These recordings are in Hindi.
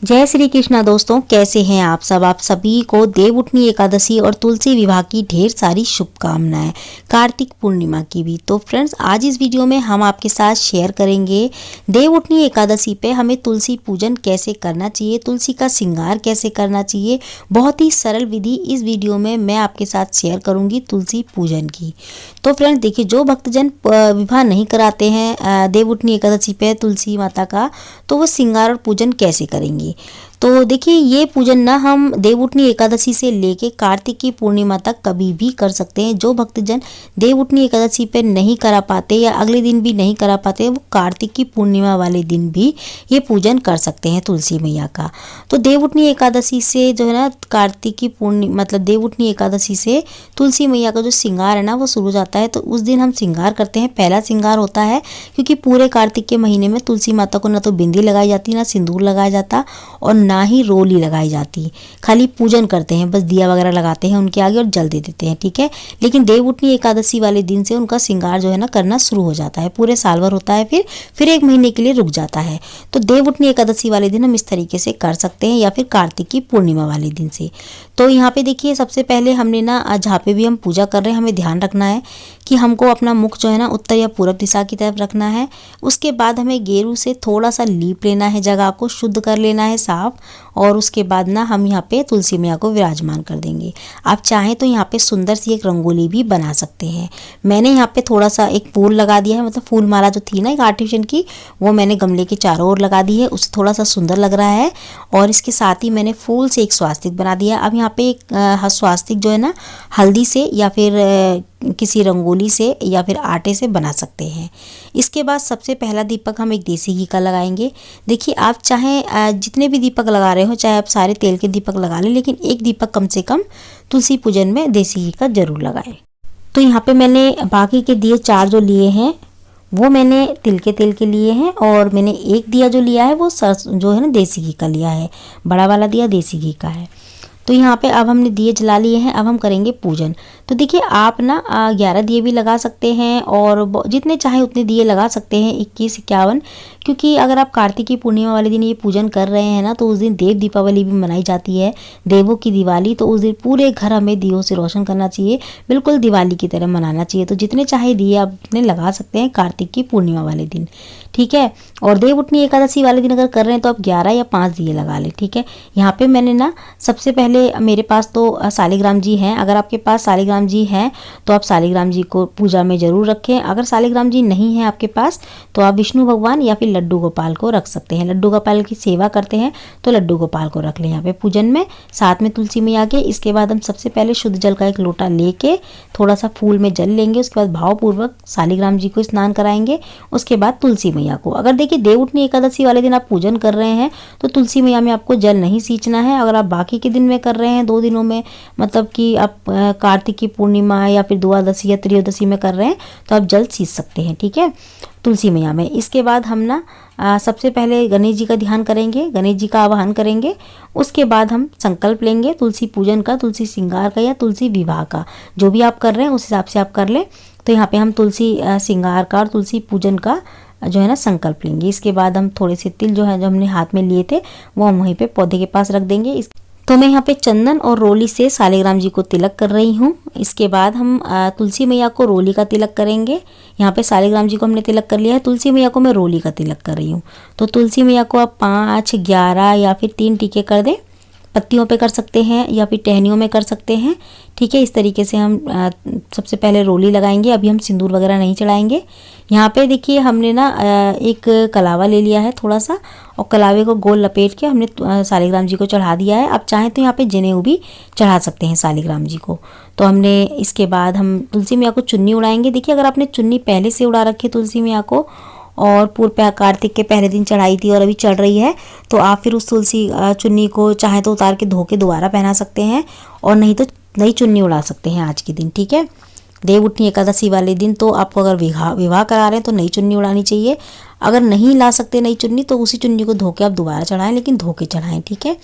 जय श्री कृष्णा दोस्तों, कैसे हैं आप सब। आप सभी को देवउठनी एकादशी और तुलसी विवाह की ढेर सारी शुभकामनाएं, कार्तिक पूर्णिमा की भी। तो फ्रेंड्स, आज इस वीडियो में हम आपके साथ शेयर करेंगे देवउठनी एकादशी पे हमें तुलसी पूजन कैसे करना चाहिए, तुलसी का श्रृंगार कैसे करना चाहिए। बहुत ही सरल विधि इस वीडियो में मैं आपके साथ शेयर करूंगी तुलसी पूजन की। तो फ्रेंड्स देखिए, जो भक्तजन विवाह नहीं कराते हैं देवउठनी एकादशी पे तुलसी माता का, तो वो श्रृंगार और पूजन कैसे करेंगे। तो देखिए, ये पूजन ना हम देवउठनी एकादशी से लेके कार्तिक की पूर्णिमा तक कभी भी कर सकते हैं। जो भक्तजन देवउठनी एकादशी पे नहीं करा पाते या अगले दिन भी नहीं करा पाते, वो कार्तिक की पूर्णिमा वाले दिन भी ये पूजन कर सकते हैं तुलसी मैया का। तो देवउठनी एकादशी से जो है ना, कार्तिक की पूर्णिमा मतलब देवउठनी एकादशी से तुलसी मैया का जो श्रृंगार है ना, वो शुरू हो जाता है। तो उस दिन हम श्रृंगार करते हैं। पहला श्रृंगार होता है, क्योंकि पूरे कार्तिक के महीने में तुलसी माता को ना तो बिंदी लगाई जाती, ना सिंदूर लगाया जाता और ना ही रोली लगाई जाती। खाली पूजन करते हैं, बस दिया वगैरह लगाते हैं उनके आगे और जल दे देते हैं, ठीक है। लेकिन देवउठनी एकादशी वाले दिन से उनका श्रृंगार जो है ना करना शुरू हो जाता है। पूरे साल भर होता है, फिर एक महीने के लिए रुक जाता है। तो देवउठनी एकादशी वाले दिन हम इस तरीके से कर सकते हैं, या फिर कार्तिक की पूर्णिमा वाले दिन से। तो यहाँ पे देखिए, सबसे पहले हमने ना जहाँ पे भी हम पूजा कर रहे हैं, हमें ध्यान रखना है कि हमको अपना मुख जो है ना उत्तर या पूरब दिशा की तरफ रखना है। उसके बाद हमें गेरू से थोड़ा सा लीप लेना है, जगह को शुद्ध कर लेना है साफ। और उसके बाद ना हम यहाँ पे तुलसी मैया को विराजमान कर देंगे। आप चाहें तो यहाँ पे सुंदर सी एक रंगोली भी बना सकते हैं। मैंने यहाँ पे थोड़ा सा एक फूल लगा दिया है, मतलब फूल माला जो थी ना एक आर्टिफिशियल की, वो मैंने गमले के चारों ओर लगा दी है। उससे थोड़ा सा सुंदर लग रहा है। और इसके साथ ही मैंने फूल से एक स्वास्तिक बना दिया। अब यहाँ पे एक स्वास्तिक जो है ना, हल्दी से या फिर किसी रंगोली से या फिर आटे से बना सकते हैं। इसके बाद सबसे पहला दीपक हम एक देसी घी का लगाएंगे। देखिए, आप चाहें जितने भी दीपक लगा रहे हो, चाहे आप सारे तेल के दीपक लगा लें, लेकिन एक दीपक कम से कम तुलसी पूजन में देसी घी का जरूर लगाएं। तो यहाँ पे मैंने बाकी के दिए 4 जो लिए हैं, वो मैंने तिल के तेल के लिए हैं। और मैंने एक दिया जो लिया है वो जो है ना देसी घी का लिया है। बड़ा वाला दिया देसी घी का है। तो यहाँ पे अब हमने दिए जला लिए हैं। अब हम करेंगे पूजन। तो देखिए, आप ना 11 दिए भी लगा सकते हैं और जितने चाहे उतने दिए लगा सकते हैं, 21, 51। क्योंकि अगर आप कार्तिक की पूर्णिमा वाले दिन ये पूजन कर रहे हैं ना, तो उस दिन देव दीपावली भी मनाई जाती है, देवों की दिवाली। तो उस दिन पूरे घर हमें दियों से रोशन करना चाहिए, बिल्कुल दिवाली की तरह मनाना चाहिए। तो जितने चाहे दिए आप उतने लगा सकते हैं कार्तिक की पूर्णिमा वाले दिन, ठीक है। और देवउठनी एकादशी वाले दिन अगर कर रहे हैं तो आप 11 या 5 दिए लगा लें, ठीक है। यहाँ पे मैंने ना सबसे पहले, मेरे पास तो शालिग्राम जी हैं। अगर आपके पास शालिग्राम जी हैं तो आप शालिग्राम जी को पूजा में ज़रूर रखें। अगर शालिग्राम जी नहीं है आपके पास, तो आप विष्णु भगवान या फिर लड्डू गोपाल को रख सकते हैं। लड्डू गोपाल की सेवा करते हैं तो लड्डू गोपाल को रख लें यहाँ पे पूजन में, साथ में तुलसी मैया के। इसके बाद हम सबसे पहले शुद्ध जल का एक लोटा लेके थोड़ा सा फूल में जल लेंगे। उसके बाद भावपूर्वक शालिग्राम जी को स्नान कराएंगे। उसके बाद तुलसी मैया को, अगर देखिए देवउठनी एकादशी वाले दिन आप पूजन कर रहे हैं तो तुलसी मैया में आपको जल नहीं सींचना है। अगर आप बाकी के दिन में कर रहे हैं, 2 दिनों में, मतलब कि आप कार्तिक की पूर्णिमा या फिर द्वादशी या त्रयोदशी में कर रहे हैं, तो आप जल सींच सकते हैं, ठीक है, तुलसी मैया में। इसके बाद हम ना सबसे पहले गणेश जी का ध्यान करेंगे, गणेश जी का आवाहन करेंगे। उसके बाद हम संकल्प लेंगे तुलसी पूजन का, तुलसी श्रृंगार का या तुलसी विवाह का, जो भी आप कर रहे हैं उस हिसाब से आप कर लें। तो यहाँ पे हम तुलसी श्रृंगार का और तुलसी पूजन का जो है ना संकल्प लेंगे। इसके बाद हम थोड़े से तिल जो है, जो हमने हाथ में लिए थे, वो हम वहीं पे पौधे के पास रख देंगे। तो मैं यहाँ पे चंदन और रोली से शालिग्राम जी को तिलक कर रही हूँ। इसके बाद हम तुलसी मैया को रोली का तिलक करेंगे। यहाँ पे शालिग्राम जी को हमने तिलक कर लिया है, तुलसी मैया को मैं रोली का तिलक कर रही हूँ। तो तुलसी मैया को आप 5, 11 या फिर 3 टीके कर दें। पत्तियों पे कर सकते हैं या फिर टहनियों में कर सकते हैं, ठीक है। इस तरीके से हम सबसे पहले रोली लगाएंगे। अभी हम सिंदूर वगैरह नहीं चढ़ाएंगे। यहाँ पे देखिए, हमने ना एक कलावा ले लिया है थोड़ा सा, और कलावे को गोल लपेट के हमने शालिग्राम जी को चढ़ा दिया है। आप चाहें तो यहाँ पे जनेऊ भी चढ़ा सकते हैं शालिग्राम जी को। तो हमने, इसके बाद हम तुलसी मैया को चुन्नी उड़ाएंगे। देखिए, अगर आपने चुन्नी पहले से उड़ा रखी है तुलसी मैया को और पूर्व कार्तिक के पहले दिन चढ़ाई थी और अभी चढ़ रही है, तो आप फिर उस तुलसी चुन्नी को चाहे तो उतार के धो के दोबारा पहना सकते हैं, और नहीं तो नई चुन्नी उड़ा सकते हैं आज के दिन, ठीक है। देवउठनी एकादशी वाले दिन तो आपको अगर विवाह करा रहे हैं तो नई चुन्नी उड़ानी चाहिए। अगर नहीं ला सकते नई चुन्नी, तो उसी चुन्नी को धो के आप दोबारा चढ़ाएं, लेकिन धो के चढ़ाएं, ठीक है।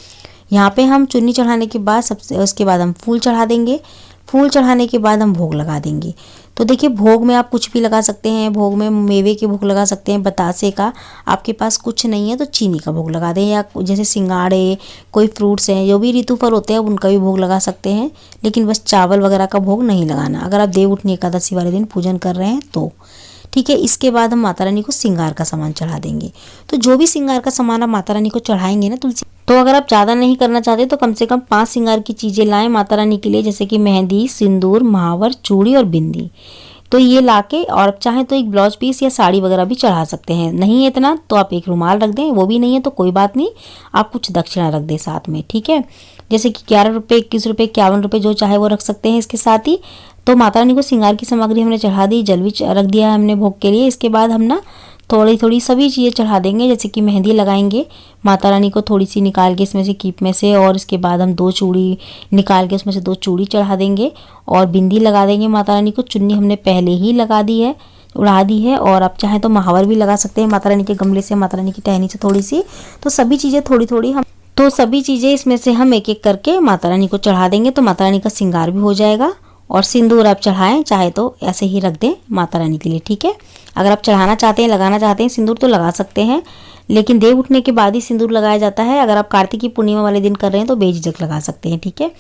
यहाँ पे हम चुन्नी चढ़ाने के बाद उसके बाद हम फूल चढ़ा देंगे। फूल चढ़ाने के बाद हम भोग लगा देंगे। तो देखिए भोग में आप कुछ भी लगा सकते हैं। भोग में मेवे के भोग लगा सकते हैं, बतासे का। आपके पास कुछ नहीं है तो चीनी का भोग लगा दें, या जैसे सिंगाड़े, कोई फ्रूट्स हैं, जो भी ऋतु फल होते हैं उनका भी भोग लगा सकते हैं। लेकिन बस चावल वगैरह का भोग नहीं लगाना अगर आप देवउठनी एकादशी वाले दिन पूजन कर रहे हैं तो। ठीक है, इसके बाद हम माता रानी को श्रृंगार का सामान चढ़ा देंगे। तो जो भी श्रृंगार का सामान आप माता रानी को चढ़ाएंगे ना तुलसी, तो अगर आप ज़्यादा नहीं करना चाहते तो कम से कम 5 श्रृंगार की चीज़ें लाएं माता रानी के लिए, जैसे कि मेहंदी, सिंदूर, महावर, चूड़ी और बिंदी। तो ये लाके, और आप चाहें तो एक ब्लाउज पीस या साड़ी वगैरह भी चढ़ा सकते हैं। नहीं है इतना तो आप एक रुमाल रख दें, वो भी नहीं है तो कोई बात नहीं, आप कुछ दक्षिणा रख दें साथ में। ठीक है, जैसे कि 11 रुपये, 21 रुपये, 51 रुपये, जो चाहे वो रख सकते हैं इसके साथ ही। तो माता रानी को श्रृंगार की सामग्री हमने चढ़ा दी, जल भी रख दिया है हमने भोग के लिए। इसके बाद हम ना थोड़ी थोड़ी सभी चीज़ें चढ़ा देंगे, जैसे कि मेहंदी लगाएंगे माता रानी को थोड़ी सी निकाल के इसमें से कीप में से, और इसके बाद हम 2 चूड़ी निकाल के उसमें से 2 चूड़ी चढ़ा देंगे, और बिंदी लगा देंगे माता रानी को। चुन्नी हमने पहले ही लगा दी है, उड़ा दी है, और आप चाहें तो महावर भी लगा सकते हैं माता रानी के गमले से, माता रानी की टहनी से थोड़ी सी। तो सभी चीज़ें थोड़ी थोड़ी हम, तो सभी चीज़ें इसमें से हम एक एक करके माता रानी को चढ़ा देंगे। तो माता रानी का श्रृंगार भी हो जाएगा। और सिंदूर आप चढ़ाएं, चाहे तो ऐसे ही रख दें माता रानी के लिए। ठीक है, अगर आप चढ़ाना चाहते हैं, लगाना चाहते हैं सिंदूर तो लगा सकते हैं, लेकिन देव उठने के बाद ही सिंदूर लगाया जाता है। अगर आप कार्तिक की पूर्णिमा वाले दिन कर रहे हैं तो बेझिझक लगा सकते हैं। ठीक है,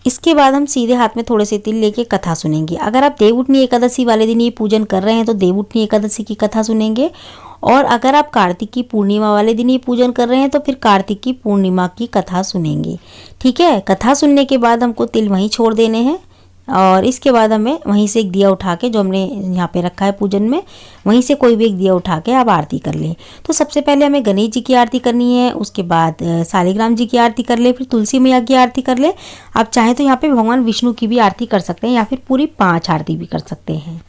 इसके बाद हम सीधे हाथ में थोड़े से तिल लेके कथा सुनेंगे। अगर आप देवउठनी एकादशी वाले दिन ये पूजन कर रहे हैं तो देवउठनी एकादशी की कथा सुनेंगे, और अगर आप कार्तिक की पूर्णिमा वाले दिन ये पूजन कर रहे हैं तो फिर कार्तिक की पूर्णिमा की कथा सुनेंगे। ठीक है, कथा सुनने के बाद हमको तिल वहीं छोड़ देने हैं, और इसके बाद हमें वहीं से एक दिया उठा के, जो हमने यहाँ पे रखा है पूजन में, वहीं से कोई भी एक दिया उठा के आप आरती कर लें। तो सबसे पहले हमें गणेश जी की आरती करनी है, उसके बाद शालिग्राम जी की आरती कर ले, फिर तुलसी मैया की आरती कर ले। आप चाहें तो यहाँ पे भगवान विष्णु की भी आरती कर सकते हैं, या फिर पूरी 5 आरती भी कर सकते हैं।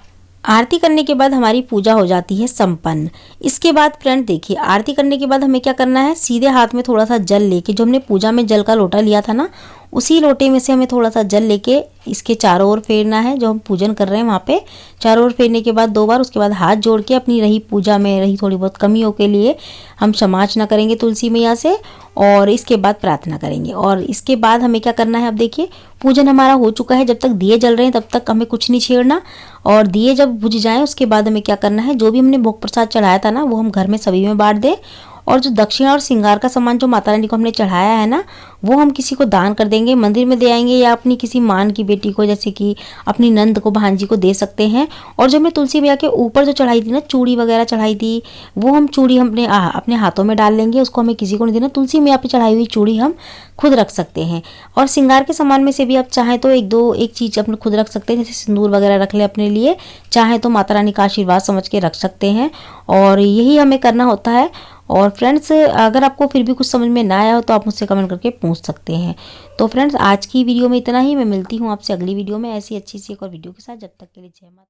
आरती करने के बाद हमारी पूजा हो जाती है संपन्न। इसके बाद फ्रेंड देखिए, आरती करने के बाद हमें क्या करना है, सीधे हाथ में थोड़ा सा जल लेके, जो हमने पूजा में जल का लोटा लिया था ना, उसी लोटे में से हमें थोड़ा सा जल लेके इसके चारों ओर फेरना है। जो हम पूजन कर रहे हैं वहाँ पे चारों ओर फेरने के बाद 2 बार, उसके बाद हाथ जोड़ के अपनी रही पूजा में रही थोड़ी बहुत कमियों के लिए हम क्षमार्चना करेंगे तुलसी मैया से, और इसके बाद प्रार्थना करेंगे। और इसके बाद हमें क्या करना है, अब देखिए पूजन हमारा हो चुका है। जब तक दिए जल रहे हैं तब तक हमें कुछ नहीं छेड़ना, और दिए जब बुझ जाएं उसके बाद हमें क्या करना है, जो भी हमने भोग प्रसाद चढ़ाया था ना वो हम घर में सभी में बांट दें। और जो दक्षिणा और श्रृंगार का सामान जो माता रानी को हमने चढ़ाया है ना, वो हम किसी को दान कर देंगे, मंदिर में दे आएंगे, या अपनी किसी मान की बेटी को, जैसे कि अपनी नंद को, भांजी को दे सकते हैं। और जो हमने तुलसी मैया के ऊपर जो चढ़ाई थी ना, चूड़ी वगैरह चढ़ाई थी, वो हम चूड़ी हमने अपने हाथों में डाल लेंगे, उसको हमें किसी को नहीं देना। तुलसी मैया पे चढ़ाई हुई चूड़ी हम खुद रख सकते हैं। और श्रृंगार के सामान में से भी आप चाहें तो एक चीज़ अपने खुद रख सकते हैं, जैसे सिंदूर वगैरह रख ले अपने लिए, चाहे तो माता रानी का आशीर्वाद समझ के रख सकते हैं। और यही हमें करना होता है। और फ्रेंड्स, अगर आपको फिर भी कुछ समझ में ना आया हो तो आप मुझसे कमेंट करके पूछ सकते हैं। तो फ्रेंड्स, आज की वीडियो में इतना ही। मैं मिलती हूँ आपसे अगली वीडियो में ऐसी अच्छी सी एक और वीडियो के साथ। जब तक के लिए जय माता।